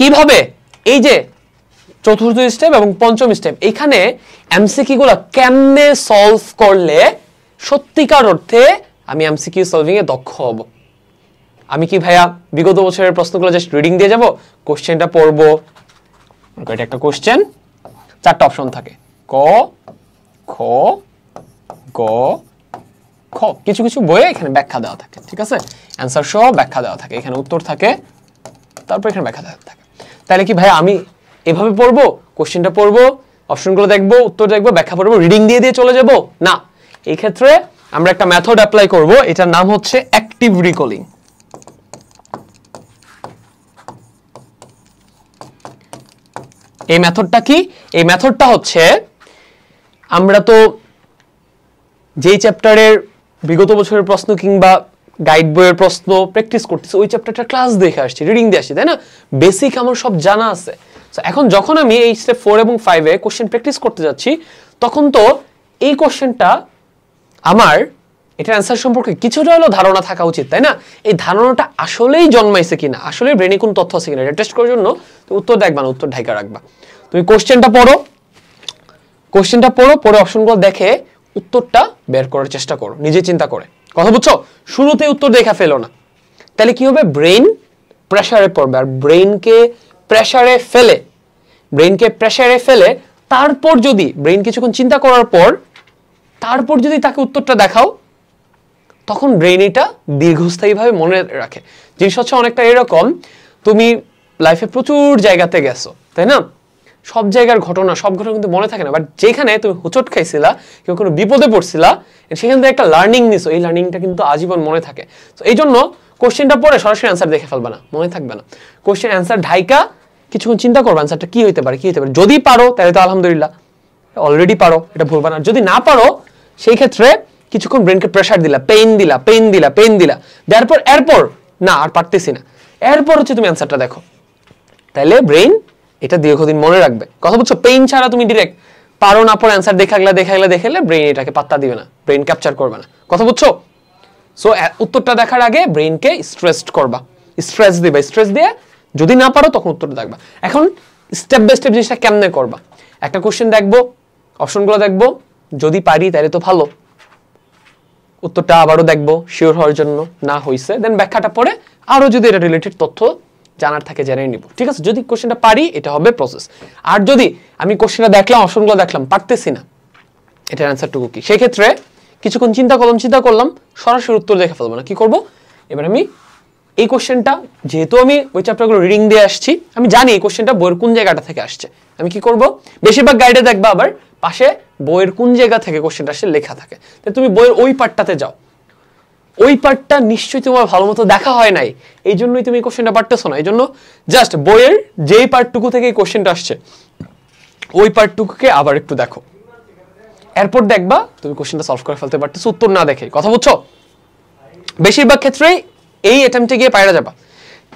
কিভাবে এই যে চতুর্থ স্টেপ এবং পঞ্চম স্টেপ এখানে এমসিকিউ গুলো কেমনে সলভ করলে সত্যিকার অর্থে আমি এমসিকিউ সলভিং এ দক্ষ হব। আমি কি ভাইয়া বিগত বছরের প্রশ্নগুলো জাস্ট রিডিং দিয়ে যাব, কোশ্চেনটা পড়বো, এটা একটা কোশ্চেন, চারটা অপশন থাকে ক খ গ খ, কিছু কিছু বইয়ে এখানে ব্যাখ্যা দেওয়া থাকে, ঠিক আছে, অ্যান্সার সহ ব্যাখ্যা দেওয়া থাকে, এখানে উত্তর থাকে, তারপর এখানে ব্যাখ্যা দেওয়া থাকে। তাহলে কি ভাইয়া আমি এভাবে পড়বো, কোশ্চেনটা পড়বো, অপশনগুলো দেখবো, উত্তর দেখবো, ব্যাখ্যা পড়বো, রিডিং দিয়ে দিয়ে চলে যাব? না, এই ক্ষেত্রে আমরা একটা মেথড অ্যাপ্লাই করব, এটার নাম হচ্ছে অ্যাক্টিভ রিকলিং। এই মেথডটা কি? এই মেথডটা হচ্ছে আমরা তো যেই চ্যাপ্টারের বিগত বছরের প্রশ্ন কিংবা গাইড বইয়ের প্রশ্ন প্র্যাকটিস করতেছি, ওই চ্যাপ্টারটা ক্লাস দেখে আসছি, রিডিং দিয়ে আসছি, তাই না? বেসিক আমার সব জানা আছে। এখন যখন আমি এই স্টেপ 4 এবং 5 এ কোশ্চেন প্র্যাকটিস করতে যাচ্ছি, তখন তো এই কোশ্চেনটা আমার এটার অ্যান্সার সম্পর্কে কিছুটা হলেও ধারণা থাকা উচিত, তাই না? এই ধারণাটা আসলেই জন্মাইছে কিনা, আসলে ব্রেনে কোন তথ্য আছে কিনা, এটা টেস্ট করার জন্য তুমি উত্তর দেখবা না, উত্তর ঢাকা রাখবা। তুমি কোশ্চেনটা পড়ো, পড়ে অপশনগুলো দেখে উত্তরটা বের করার চেষ্টা করো, নিজে চিন্তা করে। কথা বুঝছো? শুরুতে উত্তর দেখা ফেলো না, তাহলে কি হবে? ব্রেন প্রেসারে পড়বে, আর ব্রেনকে প্রেসারে ফেলে তারপর যদি ব্রেন কিছুক্ষণ চিন্তা করার পর তারপর যদি তাকে উত্তরটা দেখাও, তখন ব্রেন এটা দীর্ঘস্থায়ীভাবে মনে রাখে। জিনিস হচ্ছে অনেকটা এরকম, তুমি লাইফে প্রচুর জায়গাতে গেছো, তাই না? সব জায়গার ঘটনা, সব ঘটনা কিন্তু মনে থাকে না, বাট যেখানে তুমি হোঁচট খাইছিলা, কেউ কোনো বিপদে পড়ছিলা, সেখান থেকে একটা লার্নিং নিছো, এই লার্নিংটা কিন্তু আজীবন মনে থাকে। তো এই জন্য কোশ্চেনটা পড়ে সরাসরি অ্যান্সার দেখে ফেলবা না, মনে থাকবে না। কোশ্চেন অ্যান্সার ঢাইকা কিছুক্ষণ চিন্তা করবা, অ্যান্সারটা কি হইতে পারে। যদি পারো তাহলে তো আলহামদুলিল্লাহ, অলরেডি পারো, এটা ভুলবা না। যদি না পারো, সেই ক্ষেত্রে কিছুক্ষণ ব্রেনকে প্রেসার দিলা, পেইন দিলা, এরপর না আর পারতেছি না, এরপর হচ্ছে তুমি অ্যান্সারটা দেখো, তাহলে ব্রেন এটা দীর্ঘদিন মনে রাখবে। কথা বুঝছো? পেইন ছাড়া তুমি ডিরেক্ট পারো না পরে অ্যান্সার দেখাইলে ব্রেন এটাকে পাত্তা দিবে না, ব্রেন ক্যাপচার করবে না। কথা বুঝছো? সো উত্তরটা দেখার আগে ব্রেনকে স্ট্রেস দিবে, স্ট্রেস দিয়ে যদি না পারো তখন উত্তরটা দেখবা। এখন স্টেপ বাই স্টেপ জিনিসটা কেমনে করবা? একটা কোশ্চেন দেখবো, অপশনগুলো দেখবো, যদি পারি তাহলে তো ভালো, উত্তরটা আবারও দেখবো শিওর হওয়ার জন্য, না হইছে দেন ব্যাখ্যাটা পড়ে আরো যদি এটা রিলেটেড তথ্য জানার থাকে জেনে নিব, ঠিক আছে? যদি কোশ্চেনটা পারি এটা হবে প্রসেস। আর যদি আমি কোশ্চেনটা দেখলাম, অপশনগুলো দেখলাম, পারতেছি না, এটার অ্যান্সারটুকু কি, সেই ক্ষেত্রে কিছুক্ষণ চিন্তা করলাম, সরাসরি উত্তর দেখে ফেলবো না। কি করব? এবার আমি এই কোশ্চেনটা, যেহেতু আমি ওই চ্যাপ্টারগুলো রিডিং দিয়ে আসছি, আমি জানি এই কোশ্চেনটা বইয়ের কোন জায়গাটা থেকে আসছে, আমি কি করব? বেশিরভাগ গাইডে দেখবা আবার পাশে বইয়ের কোন জায়গা থেকে কোশ্চেনটা আসে লেখা থাকে, তাই তুমি বইয়ের ওই পার্টটাতে যাও। ওই পার্টটা নিশ্চয়ই তোমার ভালো মতো দেখা হয় নাই, এই জন্যই তুমি কোশ্চেনটা পারতেছো না। এই জন্য জাস্ট বইয়ের যেই পার্টটুকু থেকে এই কোশ্চেনটা আসছে, ওই পার্টটুকুকে আবার একটু দেখো, এরপর দেখবা তুমি কোশ্চেনটা সলভ করে ফেলতে পারতেছো উত্তর না দেখে। কথা বুঝছো? বেশিরভাগ ক্ষেত্রেই এই অ্যাটেম্পটে গিয়ে পায়রা যাবা।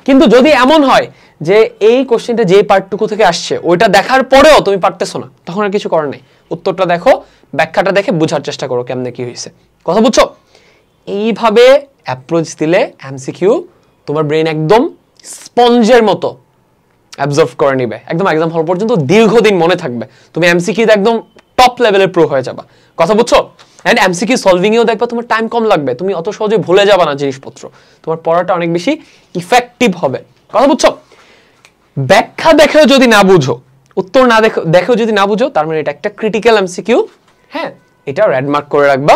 কিন্তু যদি এমন হয় যে এই কোশ্চেনটা যে পার্টটুকু থেকে আসছে ওইটা দেখার পরেও তুমি পারতেছো না, তখন আর কিছু করার নেই, উত্তরটা দেখো, ব্যাখ্যাটা দেখে বোঝার চেষ্টা করো কেমনে কি হয়েছে। কথা বুঝছো? এইভাবে অ্যাপ্রোচ দিলে এমসিকিউ তোমার ব্রেন একদম স্পঞ্জের মতো অ্যাবজর্ভ করে নিবে, একদম এক্সাম হল পর্যন্ত দীর্ঘদিন মনে থাকবে, তুমি এমসিকিউ একদম টপ লেভেলের প্রো হয়ে যাবা। কথা বুঝছো? এন্ড এমসিকিউ সলভিং এও দেখবা তোমার টাইম কম লাগবে, তুমি অত সহজে ভুলে যাবা না জিনিসপত্র, তোমার পড়াটা অনেক বেশি ইফেক্টিভ হবে। কথা বুঝছো? ব্যাখ্যা দেখেও যদি না বুঝো, উত্তর না দেখেও যদি না বুঝো, তার মানে এটা একটা ক্রিটিক্যাল এমসিকিউ। হ্যাঁ, এটা রেড মার্ক করে রাখবা,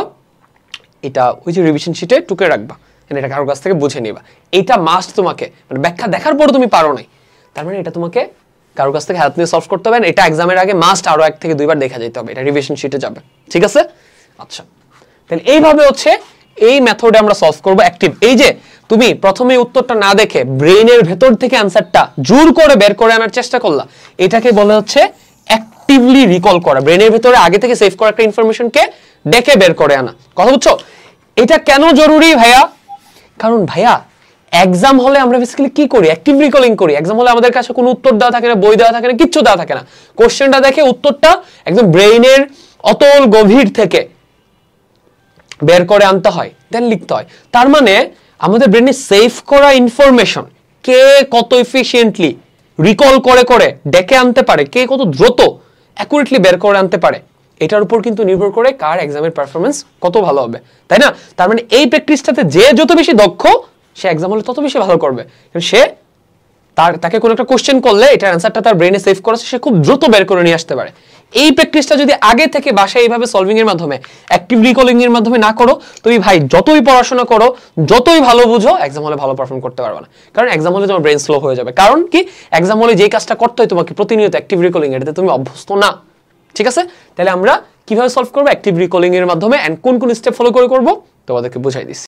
এটা ওই যে রিভিশন শিটে টুকে রাখবা, এটা কারোর কাছ থেকে বুঝে নিবা। এটা মাস্ট তোমাকে, মানে ব্যাখ্যা দেখার পর তুমি পারো নাই, তার মানে এটা তোমাকে কারোর কাছ থেকে হেল্প নিয়ে সলভ করতে হবে। এটা এক্সামের আগে মাস্ট আরো 1 থেকে 2 বার দেখা যেতে হবে, এটা রিভিশন শিটে যাবে, ঠিক আছে? আচ্ছা, তাহলে এইভাবে হচ্ছে এই মেথডে আমরা সলভ করব অ্যাক্টিভ। এই যে তুমি প্রথমে উত্তরটা না দেখে ব্রেনের ভেতর থেকে অ্যানসারটা জোর করে বের করে আনার চেষ্টা করলা, এটাকে বলা হচ্ছে অ্যাক্টিভলি রিকল করা, ব্রেনের ভেতরে আগে থেকে সেভ করা একটা ইনফরমেশনকে দেখে বের করে আনা। কথা বুঝছো? এটা কেন জরুরি ভাইয়া? কারণ ভাইয়া এক্সাম হলে আমরা বেসিক্যালি কি করি? অ্যাক্টিভ রিকলিং করি। এক্সাম হলে আমাদের কাছে কোনো উত্তর দেওয়া থাকে না, বই দেওয়া থাকে না, কিচ্ছু দেওয়া থাকে না, কোশ্চেনটা দেখে উত্তরটা একদম ব্রেইনের অতল গভীর থেকে বের করে আনতে হয়, দেন লিখতে হয়। তার মানে আমাদের ব্রেনে সেভ করা ইনফরমেশন কে কত এফিশিয়েন্টলি রিকল করে করে ডেকে আনতে পারে, কে কত দ্রুত অ্যাকুরেটলি বের করে আনতে পারে, এটার উপর কিন্তু নির্ভর করে কার এক্সামের পারফরমেন্স কত ভালো হবে, তাই না? তার মানে এই প্র্যাকটিসটাতে যে যত বেশি দক্ষ, সে এক্সাম হলে তত বেশি ভালো করবে। সে তাকে কোনো একটা কোশ্চেন করলে এটার অ্যান্সারটা তার ব্রেনে সেভ করেছে, সে খুব দ্রুত বের করে নিয়ে আসতে পারে। এই প্র্যাকটিসটা যদি আগে থেকে বাসায় এইভাবে সলভিং এর মাধ্যমে, অ্যাক্টিভ রিকলিং এর মাধ্যমে না করো, তুমি ভাই যতই পড়াশোনা করো, যতই ভালো বুঝো, এক্সাম হলে ভালো পারফর্ম করতে পারবে না। কারণ এক্সাম হলে তোমার ব্রেন স্লো হয়ে যাবে। কারণ কি, এক্সাম হলে যেই কাজটা করতে হয় তোমাকে প্রতিনিয়ত অ্যাক্টিভ রিকলিং, এটাতে তুমি অভ্যস্ত না। ঠিক আছে, তাহলে আমরা কিভাবে সলভ করবো অ্যাক্টিভ রিকলিং এর মাধ্যমে, এন্ড কোন কোন স্টেপ ফলো করে করবো তোমাদেরকে বুঝাই দিচ্ছি।